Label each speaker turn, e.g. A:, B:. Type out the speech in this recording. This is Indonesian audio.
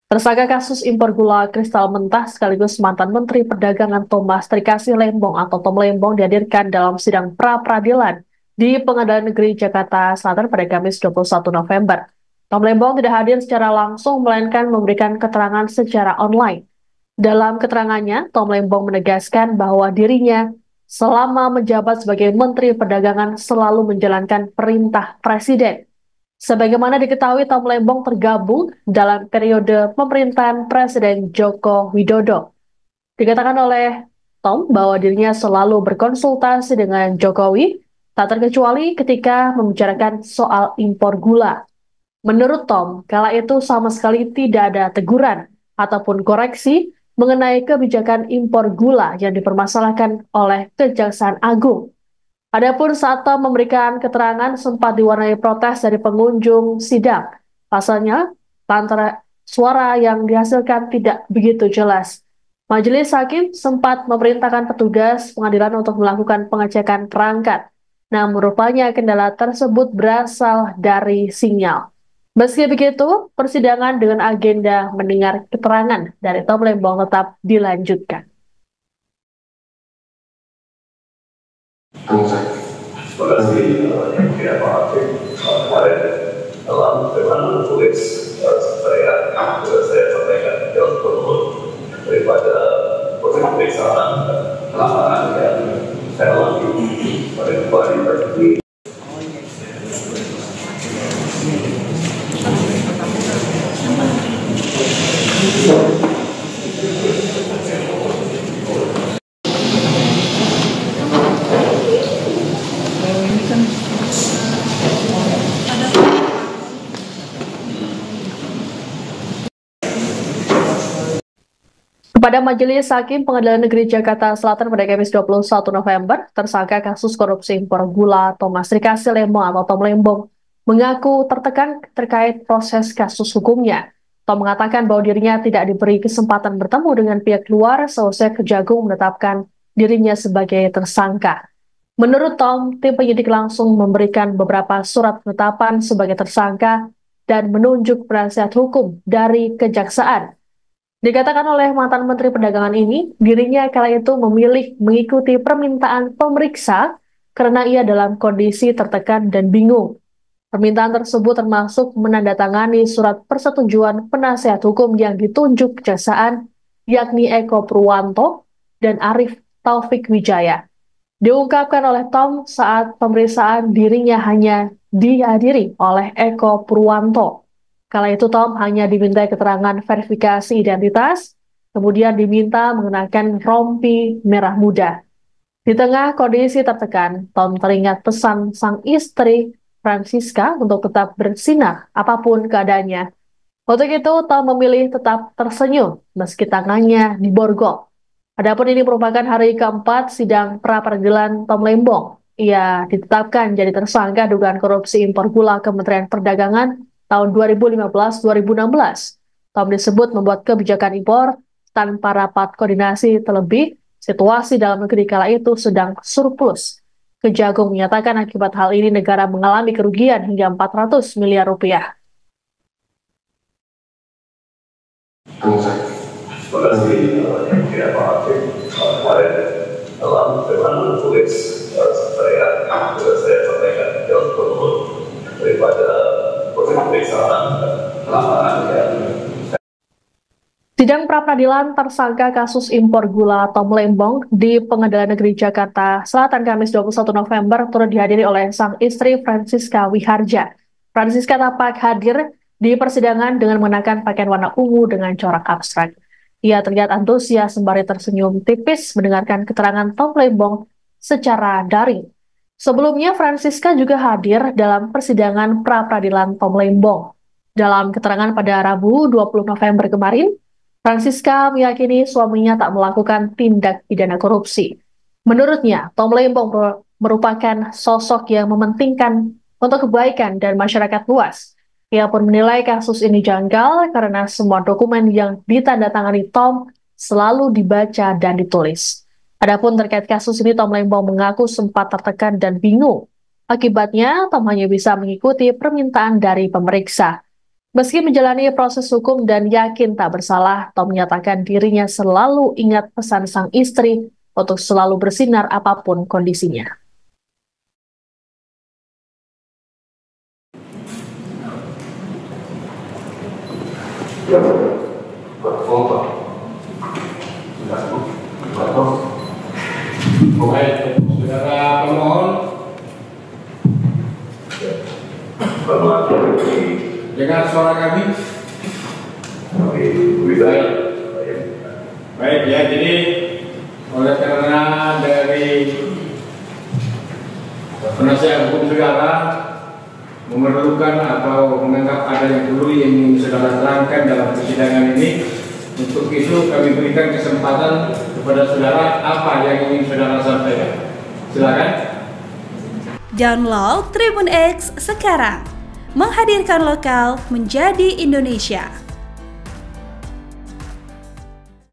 A: Tersangka kasus impor gula kristal mentah sekaligus mantan Menteri Perdagangan Thomas Trikasih Lembong atau Tom Lembong dihadirkan dalam sidang pra-peradilan di Pengadilan Negeri Jakarta Selatan pada Kamis 21 November. Tom Lembong tidak hadir secara langsung melainkan memberikan keterangan secara online. Dalam keterangannya, Tom Lembong menegaskan bahwa dirinya selama menjabat sebagai Menteri Perdagangan selalu menjalankan perintah Presiden. Sebagaimana diketahui, Tom Lembong tergabung dalam periode pemerintahan Presiden Joko Widodo. Dikatakan oleh Tom bahwa dirinya selalu berkonsultasi dengan Jokowi, tak terkecuali ketika membicarakan soal impor gula. Menurut Tom, kala itu sama sekali tidak ada teguran ataupun koreksi mengenai kebijakan impor gula yang dipermasalahkan oleh Kejaksaan Agung. Adapun saat Tom memberikan keterangan sempat diwarnai protes dari pengunjung sidang. Pasalnya, lantaran suara yang dihasilkan tidak begitu jelas. Majelis Hakim sempat memerintahkan petugas pengadilan untuk melakukan pengecekan perangkat. Namun rupanya kendala tersebut berasal dari sinyal. Meski begitu, persidangan dengan agenda mendengar keterangan dari Tom Lembong tetap dilanjutkan.
B: Terima kasih yang tidak Hakim kemarin dalam bagaimana menulis saya sampaikan jauh turun daripada proses pemeriksaan pelanggaran yang saya alami pada kembali tersebut.
A: Kepada Majelis Hakim Pengadilan Negeri Jakarta Selatan pada Kamis 21 November, tersangka kasus korupsi impor gula Thomas Trikasih Lembong atau Tom Lembong mengaku tertekan terkait proses kasus hukumnya. Tom mengatakan bahwa dirinya tidak diberi kesempatan bertemu dengan pihak luar seusai Kejagung menetapkan dirinya sebagai tersangka. Menurut Tom, tim penyidik langsung memberikan beberapa surat penetapan sebagai tersangka dan menunjuk penasihat hukum dari Kejaksaan. Dikatakan oleh mantan Menteri Perdagangan ini, dirinya kala itu memilih mengikuti permintaan pemeriksa karena ia dalam kondisi tertekan dan bingung. Permintaan tersebut termasuk menandatangani surat persetujuan penasihat hukum yang ditunjuk Kejaksaan, yakni Eko Purwanto dan Arief Taufik Wijaya. Diungkapkan oleh Tom saat pemeriksaan dirinya hanya dihadiri oleh Eko Purwanto. Kala itu Tom hanya diminta keterangan verifikasi identitas, kemudian diminta mengenakan rompi merah muda. Di tengah kondisi tertekan, Tom teringat pesan sang istri Francisca untuk tetap bersinar apapun keadaannya. Untuk itu, Tom memilih tetap tersenyum meski tangannya diborgol. Adapun ini merupakan hari keempat sidang pra-peradilan Tom Lembong. Ia ditetapkan jadi tersangka dugaan korupsi impor gula Kementerian Perdagangan tahun 2015-2016. Tom disebut membuat kebijakan impor tanpa rapat koordinasi, terlebih situasi dalam negeri kala itu sedang surplus. Kejagung menyatakan akibat hal ini negara mengalami kerugian hingga 400 miliar rupiah.
B: Terima kasih yang tidak Hakim kemarin dalam bagaimana menulis saya sampaikan jauh turun daripada
A: Sidang pra-peradilan tersangka kasus impor gula Tom Lembong di Pengadilan Negeri Jakarta Selatan Kamis 21 November turut dihadiri oleh sang istri Francisca Wiharja. Francisca tampak hadir di persidangan dengan mengenakan pakaian warna ungu dengan corak abstrak. Ia terlihat antusias sembari tersenyum tipis mendengarkan keterangan Tom Lembong secara daring. Sebelumnya, Francisca juga hadir dalam persidangan pra-peradilan Tom Lembong. Dalam keterangan pada Rabu 20 November kemarin, Francisca meyakini suaminya tak melakukan tindak pidana korupsi. Menurutnya, Tom Lembong merupakan sosok yang mementingkan untuk kebaikan dan masyarakat luas. Ia pun menilai kasus ini janggal karena semua dokumen yang ditandatangani Tom selalu dibaca dan ditulis. Adapun terkait kasus ini, Tom Lembong mengaku sempat tertekan dan bingung. Akibatnya, Tom hanya bisa mengikuti permintaan dari pemeriksa. Meski menjalani proses hukum dan yakin tak bersalah, Tom menyatakan dirinya selalu ingat pesan sang istri untuk selalu bersinar apapun kondisinya.
C: Baik, saudara pemohon. Dengar suara kami? Baik. Baik ya, jadi oleh karena dari penasihat hukum saudara memerlukan atau menganggap ada yang perlu yang ingin saudara terangkan dalam persidangan ini, untuk itu kami berikan kesempatan kepada saudara apa yang ingin saudara sampaikan. Silakan.
D: Download Tribun X sekarang, menghadirkan lokal menjadi Indonesia.